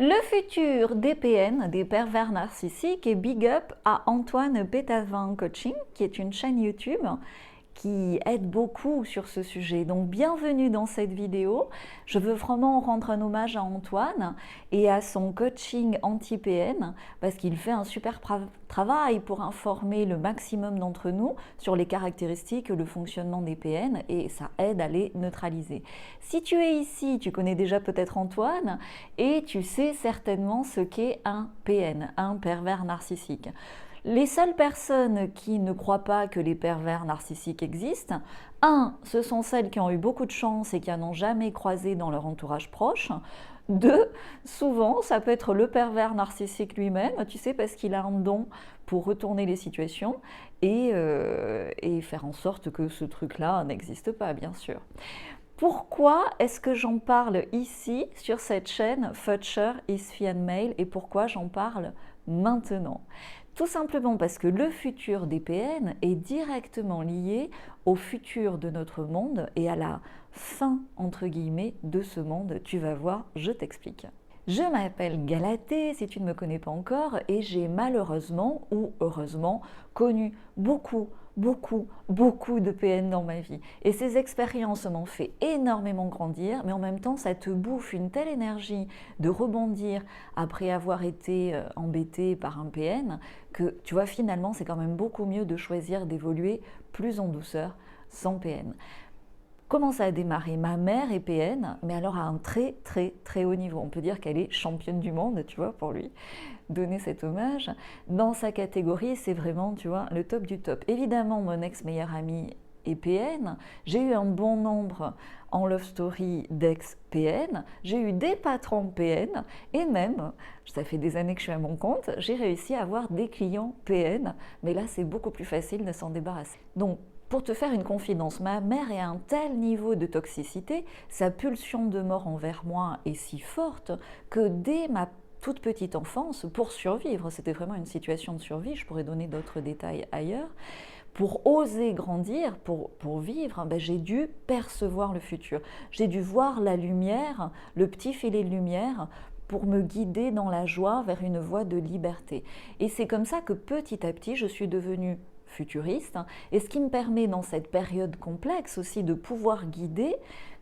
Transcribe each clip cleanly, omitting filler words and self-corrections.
Le futur des PN, des pervers narcissiques, et big up à Antoine Pétavin Coaching, qui est une chaîne YouTube qui aide beaucoup sur ce sujet. Donc bienvenue dans cette vidéo. Je veux vraiment rendre un hommage à Antoine et à son coaching anti-PN parce qu'il fait un super travail pour informer le maximum d'entre nous sur les caractéristiques, le fonctionnement des PN et ça aide à les neutraliser. Si tu es ici, tu connais déjà peut-être Antoine et tu sais certainement ce qu'est un PN, un pervers narcissique. Les seules personnes qui ne croient pas que les pervers narcissiques existent, ce sont celles qui ont eu beaucoup de chance et qui n'en ont jamais croisé dans leur entourage proche. Deux, souvent, ça peut être le pervers narcissique lui-même, tu sais, parce qu'il a un don pour retourner les situations et faire en sorte que ce truc-là n'existe pas, bien sûr. Pourquoi est-ce que j'en parle ici, sur cette chaîne Future is Fan Mail, et pourquoi j'en parle maintenant? Tout simplement parce que le futur des PN est directement lié au futur de notre monde et à la fin, entre guillemets, de ce monde. Tu vas voir, je t'explique. Je m'appelle Galatée, si tu ne me connais pas encore, et j'ai malheureusement ou heureusement connu beaucoup de PN dans ma vie. Et ces expériences m'ont fait énormément grandir, mais en même temps, ça te bouffe une telle énergie de rebondir après avoir été embêté par un PN que, tu vois, finalement, c'est quand même beaucoup mieux de choisir d'évoluer plus en douceur sans PN. Comment ça a démarré? Ma mère est PN, mais alors à un très haut niveau. On peut dire qu'elle est championne du monde, tu vois, pour lui donner cet hommage. Dans sa catégorie, c'est vraiment, tu vois, le top du top. Évidemment, mon ex-meilleure amie est PN. J'ai eu un bon nombre en love story d'ex-PN. J'ai eu des patrons PN et même, ça fait des années que je suis à mon compte, j'ai réussi à avoir des clients PN. Mais là, c'est beaucoup plus facile de s'en débarrasser. Donc, pour te faire une confidence, ma mère est à un tel niveau de toxicité, sa pulsion de mort envers moi est si forte que dès ma toute petite enfance, pour survivre, c'était vraiment une situation de survie, je pourrais donner d'autres détails ailleurs, pour oser grandir, pour vivre, j'ai dû percevoir le futur. J'ai dû voir la lumière, le petit filet de lumière, pour me guider dans la joie vers une voie de liberté. Et c'est comme ça que petit à petit, je suis devenue futuriste, et ce qui me permet dans cette période complexe aussi de pouvoir guider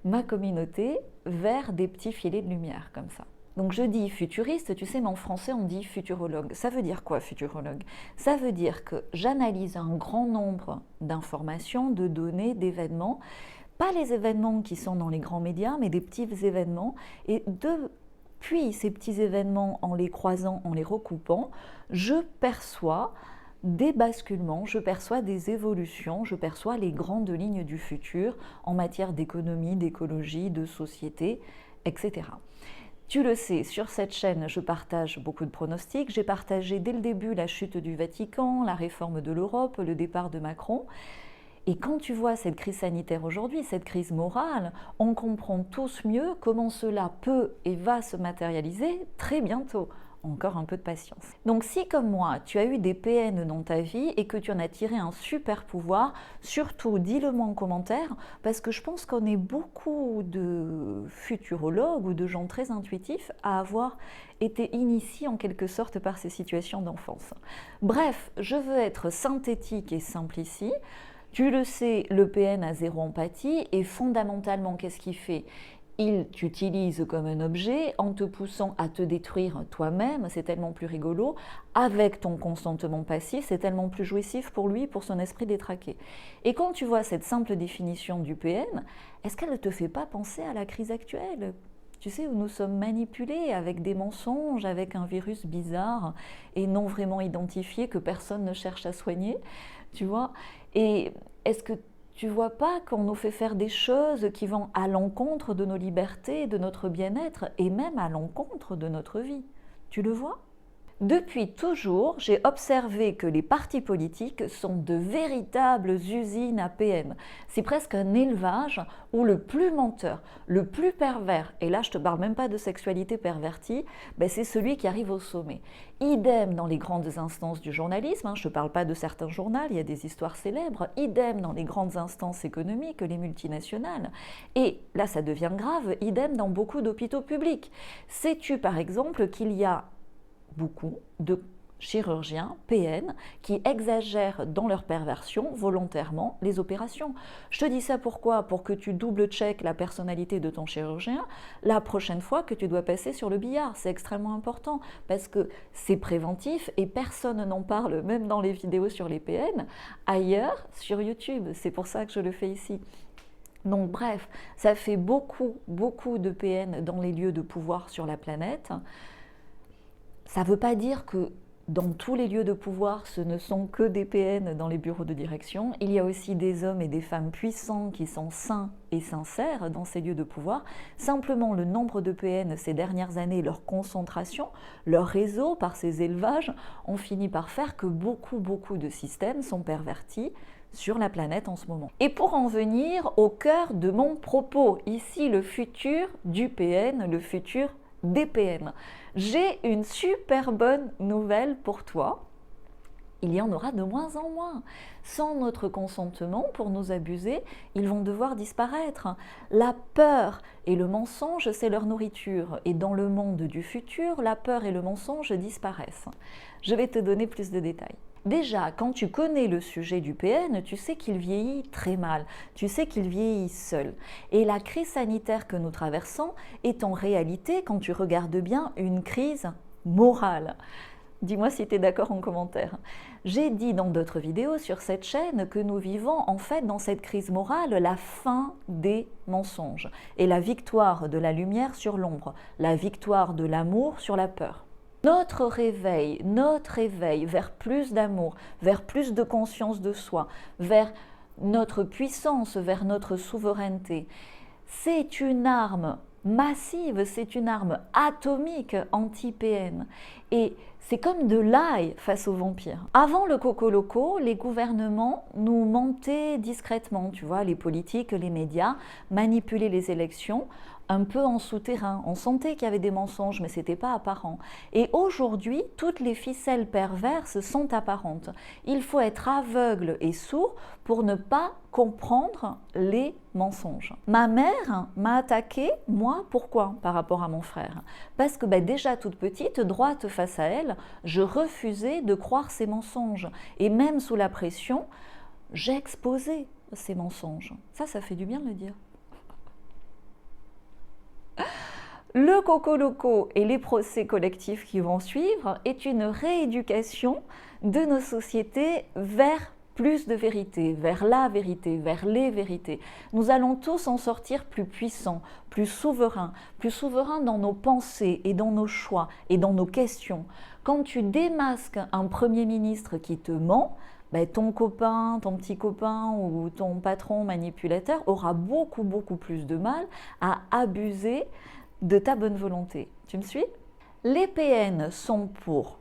ma communauté vers des petits filets de lumière comme ça. Donc je dis futuriste, tu sais, mais en français on dit futurologue. Ça veut dire quoi, futurologue? Ça veut dire que j'analyse un grand nombre d'informations, de données, d'événements, pas les événements qui sont dans les grands médias, mais des petits événements, et depuis ces petits événements, en les croisant, en les recoupant, je perçois des basculements, je perçois des évolutions, je perçois les grandes lignes du futur en matière d'économie, d'écologie, de société, etc. Tu le sais, sur cette chaîne, je partage beaucoup de pronostics. J'ai partagé dès le début la chute du Vatican, la réforme de l'Europe, le départ de Macron. Et quand tu vois cette crise sanitaire aujourd'hui, cette crise morale, on comprend tous mieux comment cela peut et va se matérialiser très bientôt. Encore un peu de patience. Donc si comme moi, tu as eu des PN dans ta vie et que tu en as tiré un super pouvoir, surtout dis-le-moi en commentaire parce que je pense qu'on est beaucoup de futurologues ou de gens très intuitifs à avoir été initiés en quelque sorte par ces situations d'enfance. Bref, je veux être synthétique et simple ici. Tu le sais, le PN a zéro empathie et fondamentalement, qu'est-ce qu'il fait ? Il t'utilise comme un objet en te poussant à te détruire toi-même, c'est tellement plus rigolo. Avec ton consentement passif, c'est tellement plus jouissif pour lui, pour son esprit détraqué. Et quand tu vois cette simple définition du PN, est-ce qu'elle ne te fait pas penser à la crise actuelle ? Tu sais, où nous sommes manipulés avec des mensonges, avec un virus bizarre et non vraiment identifié que personne ne cherche à soigner, tu vois ? Et est-ce que tu vois pas qu'on nous fait faire des choses qui vont à l'encontre de nos libertés, de notre bien-être et même à l'encontre de notre vie? Tu le vois? Depuis toujours, j'ai observé que les partis politiques sont de véritables usines à PN. C'est presque un élevage où le plus menteur, le plus pervers, et là je ne te parle même pas de sexualité pervertie, ben c'est celui qui arrive au sommet. Idem dans les grandes instances du journalisme, je ne parle pas de certains journaux, il y a des histoires célèbres, idem dans les grandes instances économiques, les multinationales, et là ça devient grave, idem dans beaucoup d'hôpitaux publics. Sais-tu par exemple qu'il y a beaucoup de chirurgiens PN qui exagèrent dans leur perversion volontairement les opérations. Je te dis ça pourquoi? Pour que tu double-check la personnalité de ton chirurgien la prochaine fois que tu dois passer sur le billard. C'est extrêmement important parce que c'est préventif et personne n'en parle, même dans les vidéos sur les PN, ailleurs sur YouTube. C'est pour ça que je le fais ici. Donc bref, ça fait beaucoup de PN dans les lieux de pouvoir sur la planète. Ça ne veut pas dire que dans tous les lieux de pouvoir, ce ne sont que des PN dans les bureaux de direction. Il y a aussi des hommes et des femmes puissants qui sont sains et sincères dans ces lieux de pouvoir. Simplement, le nombre de PN ces dernières années, leur concentration, leur réseau par ces élevages, ont fini par faire que beaucoup de systèmes sont pervertis sur la planète en ce moment. Et pour en venir au cœur de mon propos, ici le futur du PN, le futur des PN. J'ai une super bonne nouvelle pour toi. Il y en aura de moins en moins. Sans notre consentement pour nous abuser, ils vont devoir disparaître. La peur et le mensonge, c'est leur nourriture. Et dans le monde du futur, la peur et le mensonge disparaissent. Je vais te donner plus de détails. Déjà, quand tu connais le sujet du PN, tu sais qu'il vieillit très mal, tu sais qu'il vieillit seul. Et la crise sanitaire que nous traversons est en réalité, quand tu regardes bien, une crise morale. Dis-moi si tu es d'accord en commentaire. J'ai dit dans d'autres vidéos sur cette chaîne que nous vivons en fait dans cette crise morale la fin des mensonges et la victoire de la lumière sur l'ombre, la victoire de l'amour sur la peur. Notre réveil vers plus d'amour, vers plus de conscience de soi, vers notre puissance, vers notre souveraineté, c'est une arme massive, c'est une arme atomique anti-PN. Et c'est comme de l'ail face aux vampires. Avant le Coco Loco, les gouvernements nous mentaient discrètement, tu vois, les politiques, les médias, manipulaient les élections, un peu en souterrain. On sentait qu'il y avait des mensonges, mais ce n'était pas apparent. Et aujourd'hui, toutes les ficelles perverses sont apparentes. Il faut être aveugle et sourd pour ne pas comprendre les mensonges. Ma mère m'a attaquée, moi, pourquoi par rapport à mon frère? Parce que déjà toute petite, droite face à elle, je refusais de croire ces mensonges. Et même sous la pression, j'exposais ces mensonges. Ça fait du bien de le dire. Le Coco Loco et les procès collectifs qui vont suivre est une rééducation de nos sociétés vers plus de vérité, vers la vérité, vers les vérités. Nous allons tous en sortir plus puissants, plus souverains dans nos pensées et dans nos choix et dans nos questions. Quand tu démasques un Premier ministre qui te ment, ton copain, ton petit copain ou ton patron manipulateur aura beaucoup plus de mal à abuser de ta bonne volonté. Tu me suis? Les PN sont pour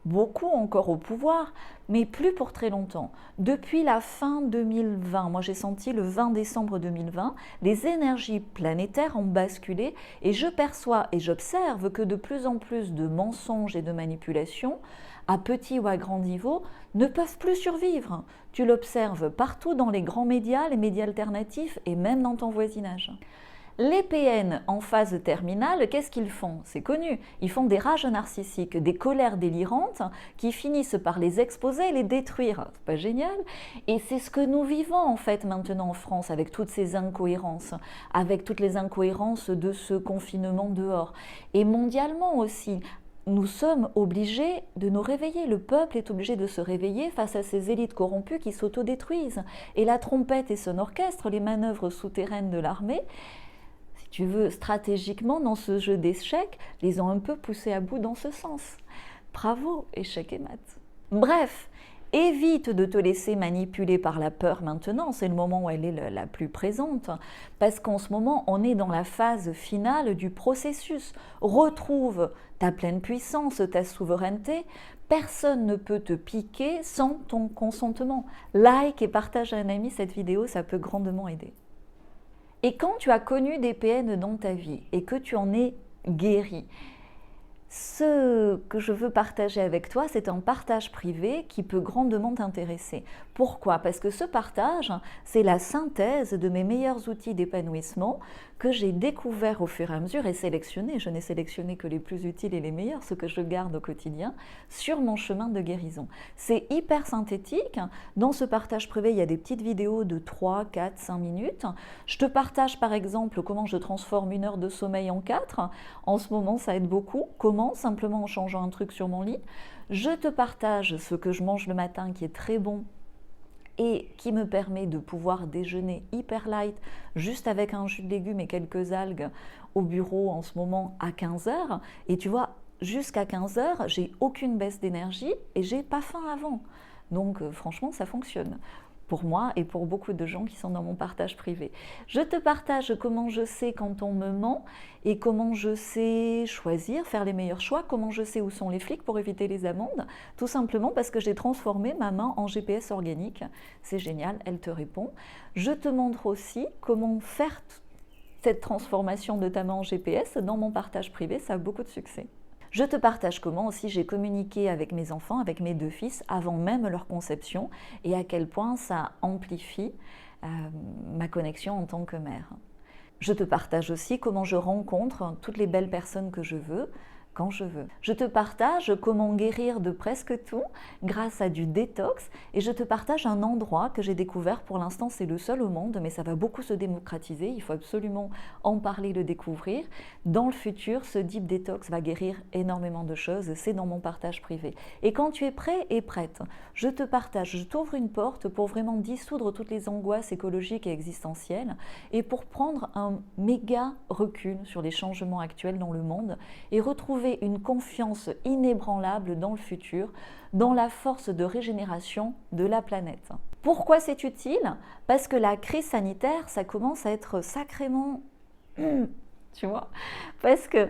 beaucoup encore au pouvoir, mais plus pour très longtemps. Depuis la fin 2020, moi j'ai senti le 20 décembre 2020, les énergies planétaires ont basculé et je perçois et j'observe que de plus en plus de mensonges et de manipulations, à petit ou à grand niveau, ne peuvent plus survivre. Tu l'observes partout dans les grands médias, les médias alternatifs et même dans ton voisinage. Les PN en phase terminale, qu'est-ce qu'ils font? C'est connu. Ils font des rages narcissiques, des colères délirantes qui finissent par les exposer et les détruire. C'est pas génial? Et c'est ce que nous vivons en fait maintenant en France avec toutes ces incohérences, avec toutes les incohérences de ce confinement dehors. Et mondialement aussi, nous sommes obligés de nous réveiller. Le peuple est obligé de se réveiller face à ces élites corrompues qui s'autodétruisent. Et la trompette et son orchestre, les manœuvres souterraines de l'armée, tu veux, stratégiquement, dans ce jeu d'échecs, les ont un peu poussés à bout dans ce sens. Bravo, échecs et maths. Bref, Évite de te laisser manipuler par la peur maintenant, c'est le moment où elle est la plus présente, parce qu'en ce moment, on est dans la phase finale du processus. Retrouve ta pleine puissance, ta souveraineté. Personne ne peut te piquer sans ton consentement. Like et partage à un ami cette vidéo, ça peut grandement aider. Et quand tu as connu des PN dans ta vie et que tu en es guéri, ce que je veux partager avec toi, c'est un partage privé qui peut grandement t'intéresser. Pourquoi? Parce que ce partage, c'est la synthèse de mes meilleurs outils d'épanouissement que j'ai découverts au fur et à mesure et sélectionnés. Je n'ai sélectionné que les plus utiles et les meilleurs, ceux que je garde au quotidien, sur mon chemin de guérison. C'est hyper synthétique. Dans ce partage privé, il y a des petites vidéos de 3, 4, 5 minutes. Je te partage par exemple comment je transforme 1 heure de sommeil en 4. En ce moment, ça aide beaucoup. Comment? Simplement en changeant un truc sur mon lit. Je te partage ce que je mange le matin qui est très bon et qui me permet de pouvoir déjeuner hyper light, juste avec un jus de légumes et quelques algues au bureau en ce moment à 15h. Et tu vois, jusqu'à 15h, j'ai aucune baisse d'énergie et j'ai pas faim avant. Donc franchement, ça fonctionne pour moi et pour beaucoup de gens qui sont dans mon partage privé. Je te partage comment je sais quand on me ment et comment je sais choisir, faire les meilleurs choix, comment je sais où sont les flics pour éviter les amendes, tout simplement parce que j'ai transformé ma main en GPS organique. C'est génial, elle te répond. Je te montre aussi comment faire cette transformation de ta main en GPS dans mon partage privé, ça a beaucoup de succès. Je te partage comment aussi j'ai communiqué avec mes enfants, avec mes 2 fils, avant même leur conception, et à quel point ça amplifie ma connexion en tant que mère. Je te partage aussi comment je rencontre toutes les belles personnes que je veux, quand je veux. Je te partage comment guérir de presque tout grâce à du détox et je te partage un endroit que j'ai découvert. Pour l'instant, c'est le seul au monde, mais ça va beaucoup se démocratiser. Il faut absolument en parler, le découvrir. Dans le futur, ce deep détox va guérir énormément de choses. C'est dans mon partage privé. Et quand tu es prêt et prête, je te partage, je t'ouvre une porte pour vraiment dissoudre toutes les angoisses écologiques et existentielles et pour prendre un méga recul sur les changements actuels dans le monde et retrouver une confiance inébranlable dans le futur, dans la force de régénération de la planète. Pourquoi c'est utile? Parce que la crise sanitaire, ça commence à être sacrément... tu vois? Parce que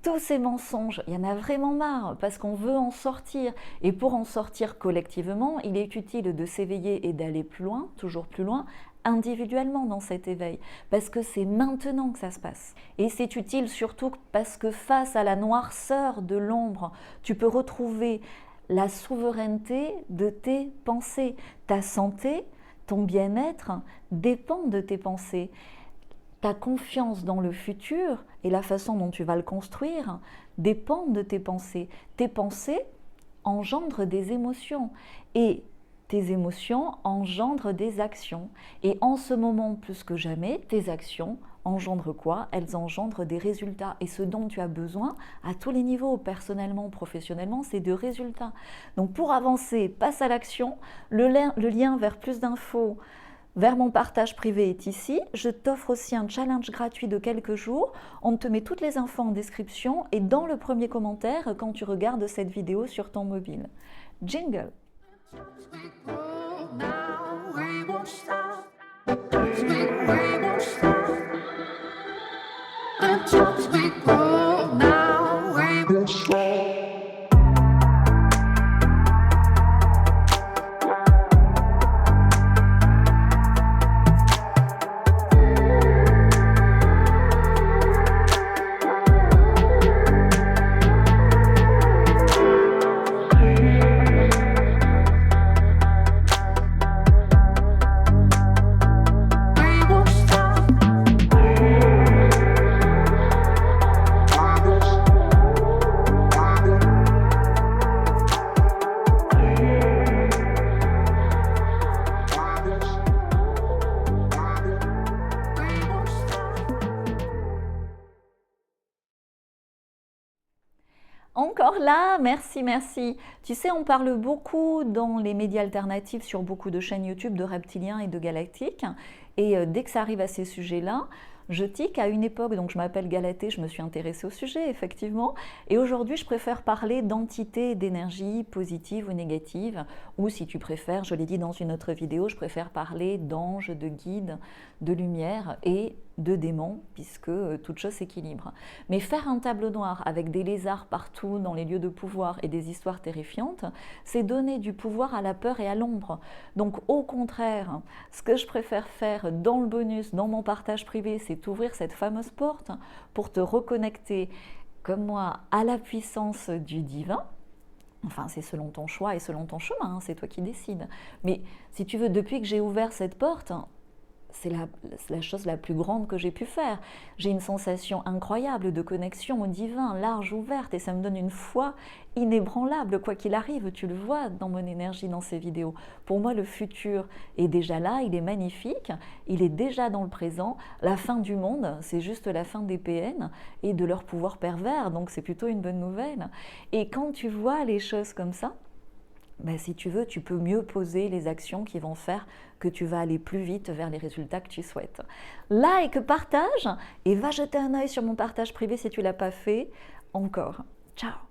tous ces mensonges, il y en a vraiment marre, parce qu'on veut en sortir. Et pour en sortir collectivement, il est utile de s'éveiller et d'aller plus loin, toujours plus loin, individuellement dans cet éveil, parce que c'est maintenant que ça se passe. Et c'est utile surtout parce que face à la noirceur de l'ombre, tu peux retrouver la souveraineté de tes pensées. Ta santé, ton bien-être dépend de tes pensées. Ta confiance dans le futur et la façon dont tu vas le construire dépendent de tes pensées. Tes pensées engendrent des émotions et tes émotions engendrent des actions. Et en ce moment, plus que jamais, tes actions engendrent quoi? Elles engendrent des résultats. Et ce dont tu as besoin, à tous les niveaux, personnellement, professionnellement, c'est de résultats. Donc pour avancer, passe à l'action. Le lien vers plus d'infos, vers mon partage privé est ici. Je t'offre aussi un challenge gratuit de quelques jours. On te met toutes les infos en description et dans le premier commentaire quand tu regardes cette vidéo sur ton mobile. Jingle! Encore là, merci, merci. Tu sais, on parle beaucoup dans les médias alternatifs sur beaucoup de chaînes YouTube de reptiliens et de galactiques. Et dès que ça arrive à ces sujets-là, Je tique à une époque, donc je m'appelle Galatée, je me suis intéressée au sujet, effectivement, et aujourd'hui je préfère parler d'entités d'énergie positive ou négative, ou si tu préfères, je l'ai dit dans une autre vidéo, je préfère parler d'anges, de guides, de lumière et de démons, puisque toute chose s'équilibre. Mais faire un tableau noir avec des lézards partout dans les lieux de pouvoir et des histoires terrifiantes, c'est donner du pouvoir à la peur et à l'ombre. Donc au contraire, ce que je préfère faire dans le bonus, dans mon partage privé, c'est ouvrir cette fameuse porte pour te reconnecter, comme moi, à la puissance du divin. Enfin, c'est selon ton choix et selon ton chemin, hein, c'est toi qui décides. Mais si tu veux, depuis que j'ai ouvert cette porte, c'est la chose la plus grande que j'ai pu faire. J'ai une sensation incroyable de connexion au divin, large, ouverte, et ça me donne une foi inébranlable, quoi qu'il arrive. Tu le vois dans mon énergie, dans ces vidéos. Pour moi, le futur est déjà là, il est magnifique, il est déjà dans le présent. La fin du monde, c'est juste la fin des PN et de leur pouvoir pervers, donc c'est plutôt une bonne nouvelle. Et quand tu vois les choses comme ça, ben, si tu veux, tu peux mieux poser les actions qui vont faire que tu vas aller plus vite vers les résultats que tu souhaites. Like, partage et va jeter un œil sur mon partage privé si tu ne l'as pas fait encore. Ciao!